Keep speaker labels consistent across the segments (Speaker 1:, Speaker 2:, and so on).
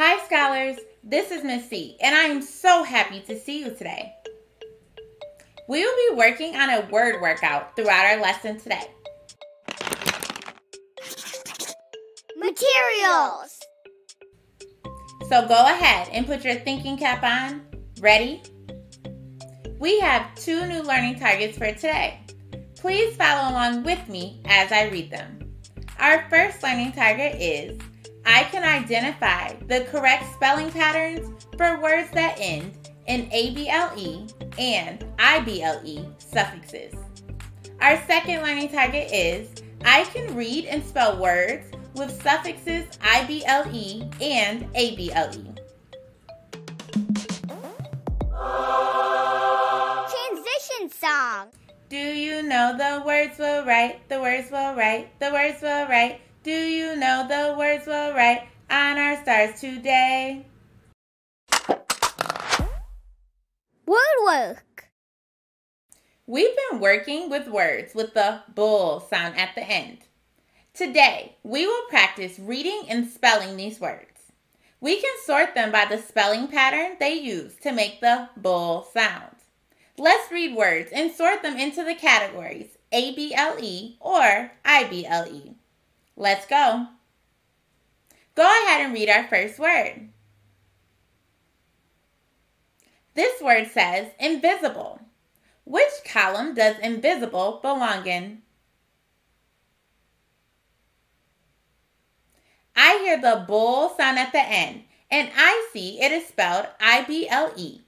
Speaker 1: Hi scholars, this is Miss C, and I am so happy to see you today. We will be working on a word workout throughout our lesson today.
Speaker 2: Materials.
Speaker 1: So go ahead and put your thinking cap on. Ready? We have 2 new learning targets for today. Please follow along with me as I read them. Our first learning target is, I can identify the correct spelling patterns for words that end in ABLE and IBLE suffixes. Our second learning target is, I can read and spell words with suffixes IBLE and ABLE.
Speaker 2: Transition song.
Speaker 1: Do you know the words will write, the words will write, the words will write? Do you know the words will write on our stars today?
Speaker 2: Word work.
Speaker 1: We've been working with words with the bull sound at the end. Today, we will practice reading and spelling these words. We can sort them by the spelling pattern they use to make the bull sound. Let's read words and sort them into the categories ABLE or IBLE. Let's go. Go ahead and read our first word. This word says invisible. Which column does invisible belong in? I hear the bull sound at the end, and I see it is spelled IBLE.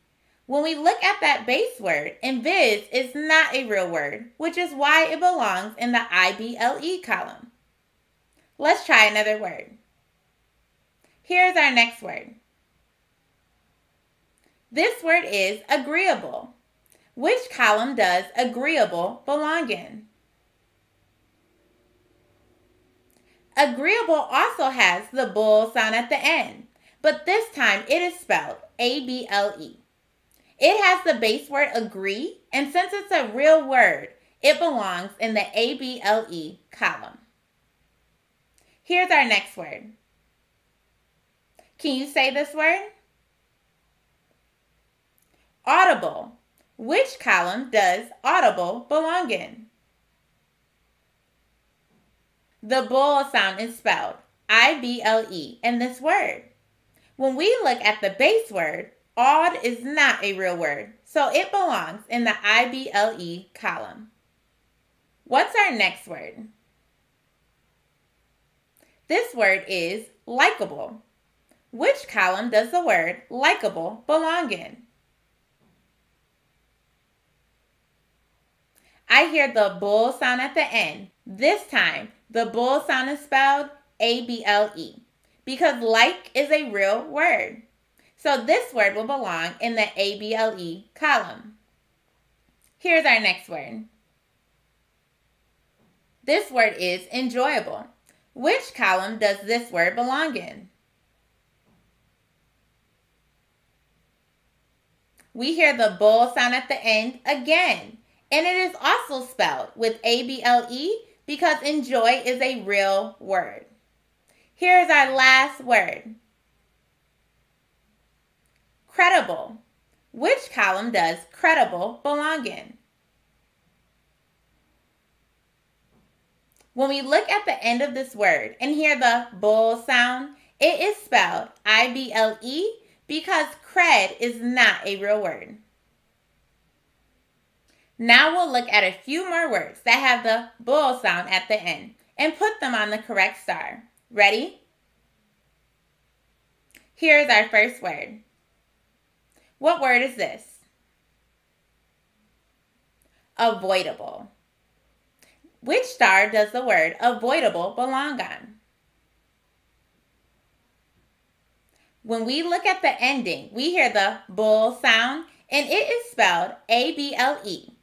Speaker 1: When we look at that base word, invis is not a real word, which is why it belongs in the IBLE column. Let's try another word. Here's our next word. This word is agreeable. Which column does agreeable belong in? Agreeable also has the bull sound at the end, but this time it is spelled ABLE. It has the base word agree, and since it's a real word, it belongs in the ABLE column. Here's our next word. Can you say this word? Audible. Which column does audible belong in? The bull sound is spelled IBLE in this word. When we look at the base word, odd is not a real word, so it belongs in the IBLE column. What's our next word? This word is likable. Which column does the word likable belong in? I hear the bull sound at the end. This time, the bull sound is spelled ABLE because like is a real word. So this word will belong in the ABLE column. Here's our next word. This word is enjoyable. Which column does this word belong in? We hear the bull sound at the end again, and it is also spelled with ABLE because enjoy is a real word. Here's our last word. Credible. Which column does credible belong in? When we look at the end of this word and hear the bull sound, it is spelled IBLE because cred is not a real word. Now we'll look at a few more words that have the bull sound at the end and put them on the correct star. Ready? Here's our first word. What word is this? Avoidable. Which star does the word avoidable belong on? When we look at the ending, we hear the bull sound, and it is spelled ABLE.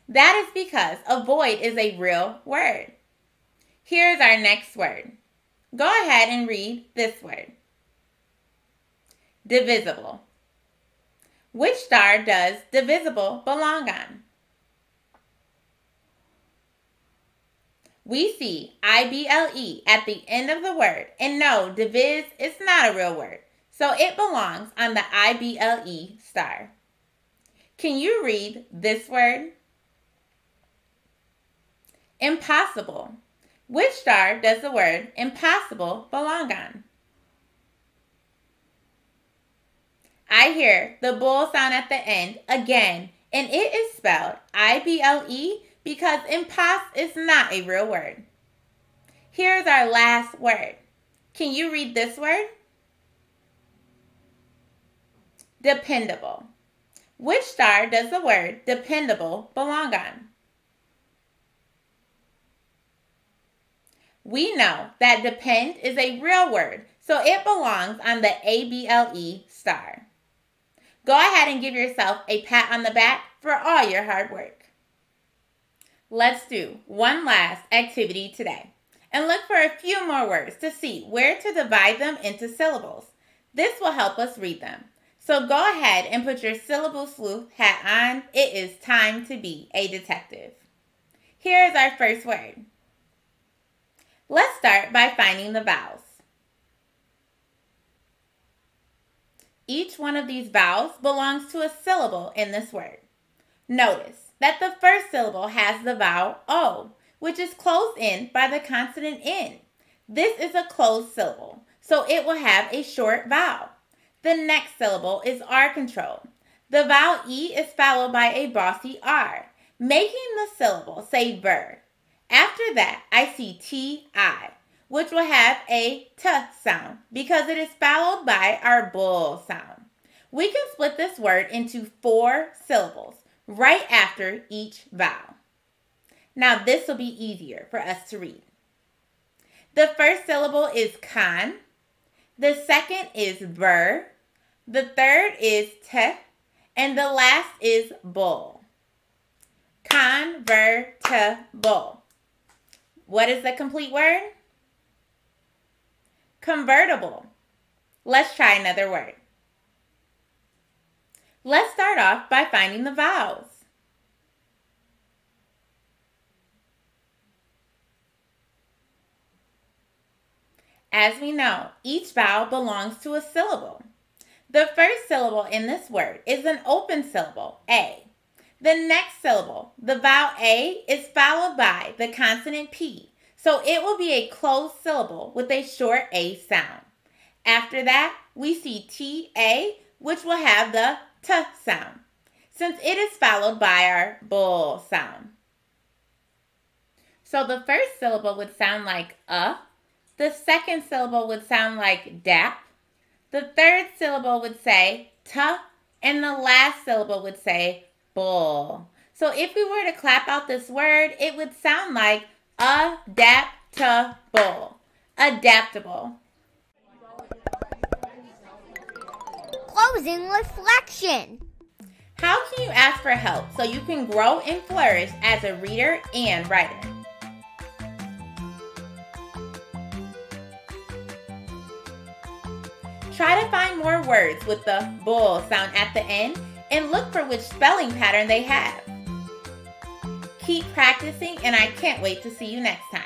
Speaker 1: That is because avoid is a real word. Here's our next word. Go ahead and read this word. Divisible. Which star does divisible belong on? We see IBLE at the end of the word and know divis is not a real word. so it belongs on the IBLE star. Can you read this word? Impossible. Which star does the word impossible belong on? I hear the bull sound at the end again, and it is spelled IBLE because impos is not a real word. Here's our last word. Can you read this word? Dependable. Which star does the word dependable belong on? We know that depend is a real word, so it belongs on the ABLE star. Go ahead and give yourself a pat on the back for all your hard work. Let's do one last activity today and look for a few more words to see where to divide them into syllables. This will help us read them. So go ahead and put your syllable sleuth hat on. It is time to be a detective. Here's our first word. Let's start by finding the vowels. Each one of these vowels belongs to a syllable in this word. Notice that the first syllable has the vowel O, which is closed in by the consonant N. This is a closed syllable, so it will have a short vowel. The next syllable is R control. The vowel E is followed by a bossy R, making the syllable say ver. After that, I see T-I, which will have a T sound because it is followed by our bull sound. We can split this word into 4 syllables right after each vowel. Now this will be easier for us to read. The first syllable is con. The second is ver. The third is te. And the last is bull. Con, ver, te, bull. What is the complete word? Convertible. Let's try another word. Let's start off by finding the vowels. As we know, each vowel belongs to a syllable. The first syllable in this word is an open syllable, A. The next syllable, the vowel A, is followed by the consonant P, so it will be a closed syllable with a short A sound. After that, we see T-A, which will have the T sound, since it is followed by our bull sound. So the first syllable would sound like the second syllable would sound like dap, the third syllable would say t, and the last syllable would say bull. So if we were to clap out this word, it would sound like adaptable. Adaptable.
Speaker 2: Closing reflection.
Speaker 1: How can you ask for help so you can grow and flourish as a reader and writer? Try to find more words with the bull sound at the end and look for which spelling pattern they have. Keep practicing, and I can't wait to see you next time.